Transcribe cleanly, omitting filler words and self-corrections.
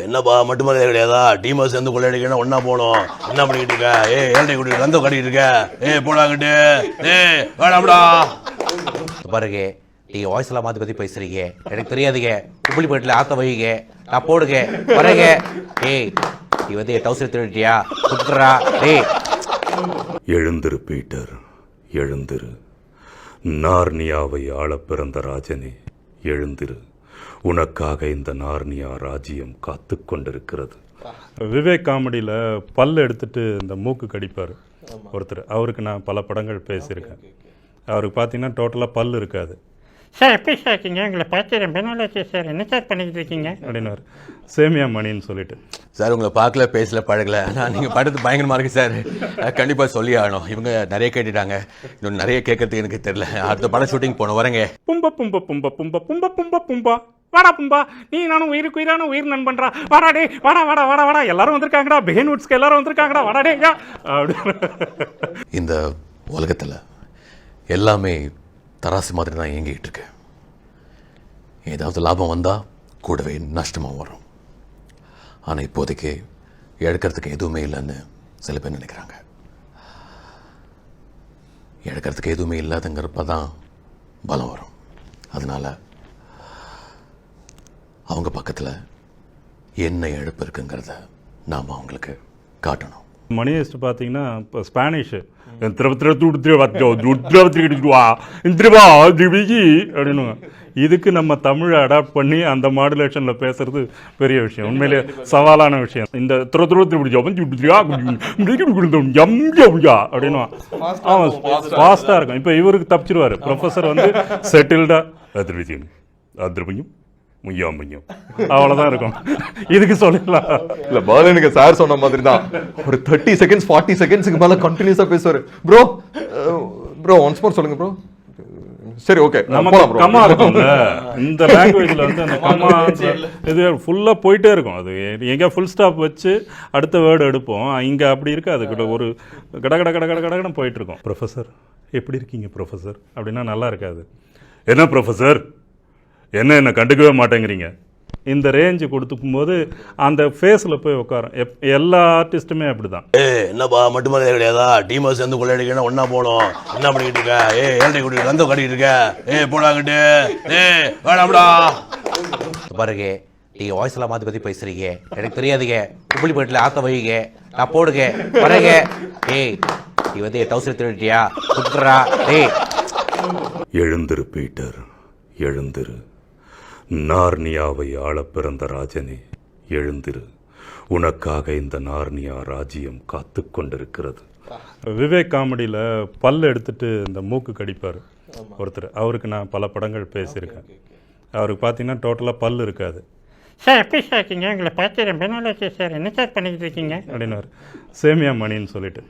என்னப்பா மட்டுமதே கிடையாதா? டீமை சேர்ந்து கொள்ளையடிக்கணும், ஒன்னா போகணும். என்ன பண்ணிக்கிட்டு இருக்க? ஏழை கூட்டிட்டு ரந்தம் கட்டிக்கிட்டு இருக்க. போடாங்கட்டு. வேணாம்டா பாருங்க, நீங்க வாய்ஸ் எல்லாம் மாற்றி பற்றி பேசுறீங்க. எனக்கு தெரியாதுங்க. உப்புளி போயிட்டுல ஆத்த வைங்க, நான் போடுங்க வரேங்க. நீ வந்து என் டவுசர் திருட்டியா குத்துறா? எழுந்திரு பீட்டர், எழுந்திரு. நார்னியாவை ஆள பிறந்த ராஜனே, எழுந்திரு. உனக்காக இந்த நார்னியா ராஜ்யம் காத்து கொண்டிருக்கிறது. விவேக் காமெடியில் பல் எடுத்துட்டு இந்த மூக்கு கடிப்பார் ஒருத்தர். அவருக்கு நான் பல படங்கள் பேசியிருக்கேன். அவருக்கு பார்த்தீங்கன்னா டோட்டலாக பல் இருக்காது. சார் எப்படி சார் இருக்கீங்க? உங்களை பார்த்து ரொம்ப நாளாச்சு சார். என்ன சார் பண்ணிக்கிட்டு இருக்கீங்க அப்படின்னு சேமியா மணின்னு சொல்லிட்டு. சார் உங்களை பார்க்கல, பேசல, பழகல. ஆனால் நீங்கள் படுத்து பயங்கரமாக இருக்குது சார். கண்டிப்பாக சொல்லி ஆகணும். இவங்க நிறைய கேட்டுட்டாங்க, இன்னும் நிறைய கேட்கறதுக்கு எனக்கு தெரியல. அடுத்த படம் ஷூட்டிங் போகணும், வரேங்க. பும்ப பும்ப பும்ப பும்ப பும்ப பும்ப பும்பா வாடா பும்பா, நீ நானும் உயிருக்கு உயிரான உயிர் நண்பன்றா. வாடாடே வாடா வாடா வாடா வாடா, எல்லாரும் வந்திருக்காங்கடா. பெஹன்வுட்ஸ்க்கு எல்லாரும் வந்திருக்காங்கடா. வாடாடே அப்படி. இந்த உலகத்தில் எல்லாமே தராசு மாதிரி தான் இயங்கிட்டு இருக்கு. ஏதாவது லாபம் வந்தால் கூடவே நஷ்டமாக வரும். ஆனால் இப்போதைக்கு இழக்கிறதுக்கு எதுவுமே இல்லைன்னு சில பேர் நினைக்கிறாங்க. இழக்கிறதுக்கு எதுவுமே இல்லாதங்கிறப்ப தான் பலம் வரும். அதனால அவங்க பக்கத்தில் என்ன இழப்பு இருக்குங்கிறத நாம் அவங்களுக்கு காட்டணும். மணியஸ்ட் பார்த்தீங்கன்னா இப்போ ஸ்பானிஷு அப்படின்னு இதுக்கு நம்ம தமிழை அடாப்ட் பண்ணி அந்த மாடுலேஷனில் பேசுறது பெரிய விஷயம், உண்மையிலே சவாலான விஷயம். இந்த அப்படின்னு ஃபாஸ்ட்டாக இருக்கும். இப்போ இவருக்கு தப்பிச்சிருவார். ப்ரொஃபஸர் வந்து செட்டில்டா அதிர்வியும் முய்யாமையும் அவ்வளோதான் இருக்கும். இதுக்கு சொல்லிடலாம். இல்லை, பர்லினுக்கு சார் சொன்ன மாதிரி தான் ஒரு 30 செகண்ட்ஸ் 40 செகண்ட்ஸுக்கு மேலே கண்டினியூஸாக பேசுவார். ப்ரோ ஒன்ஸ் மோர் சொல்லுங்க ப்ரோ. சரி, ஓகே, நமக்கு கம்மா இருக்கும்ல இந்த லாங்குவேஜில் வந்து அந்த கம்மா இது ஃபுல்லாக போயிட்டே இருக்கும். அது எங்கேயா ஃபுல் ஸ்டாப் வச்சு அடுத்த வேர்டு எடுப்போம். இங்கே அப்படி இருக்காது. கூட ஒரு கடகடன்னு போயிட்டு இருக்கோம். ப்ரொஃபஸர் எப்படி இருக்கீங்க ப்ரொஃபஸர் அப்படின்னா நல்லா இருக்காது. என்ன ப்ரொஃபஸர், என்ன கண்டுக்கவே மாட்டேங்கிறீங்க. இந்த ரேஞ்சு கொடுத்துக்கும் போது அந்த ஃபேஸில் போய் உட்காரும். எல்லா ஆர்டிஸ்ட்டுமே அப்படி தான். என்னப்பா மட்டுமதே கிடையாதா? டீமை சேர்ந்து கொள்ளையடிக்கணும், ஒன்னா போகணும். என்ன பண்ணிக்கிட்டு இருக்க? ஏழை கூட்டிட்டு ரந்தம் கட்டிக்கிட்டு இருக்க. போடாங்கட்டு. வேணாம்டா பாருங்க, நீங்க வாய்ஸ் எல்லாம் மாற்றி பற்றி பேசுறீங்க. எனக்கு தெரியாதுங்க. உப்புளி போயிட்டுல ஆத்த வைங்க, நான் போடுங்க வரேங்க. நீ வந்து என் டவுசர் திருட்டியா குத்துறா? எழுந்திரு பீட்டர், எழுந்திரு. நார்னியாவை ஆள பிறந்த ராஜனே, எழுந்திரு. உனக்காக இந்த நார்னியா ராஜ்யம் காத்து கொண்டிருக்கிறது. விவேக் காமெடியில் பல் எடுத்துட்டு இந்த மூக்கு கடிப்பார் ஒருத்தர். அவருக்கு நான் பல படங்கள் பேசியிருக்கேன். அவருக்கு பார்த்தீங்கன்னா டோட்டலாக பல் இருக்காது. சார் எப்படி சார் இருக்கீங்க? உங்களை பார்த்து ரொம்ப நாளாச்சு சார். என்ன சார் பண்ணிக்கிட்டு இருக்கீங்க அப்படின்னு சேமியா மணின்னு சொல்லிட்டு.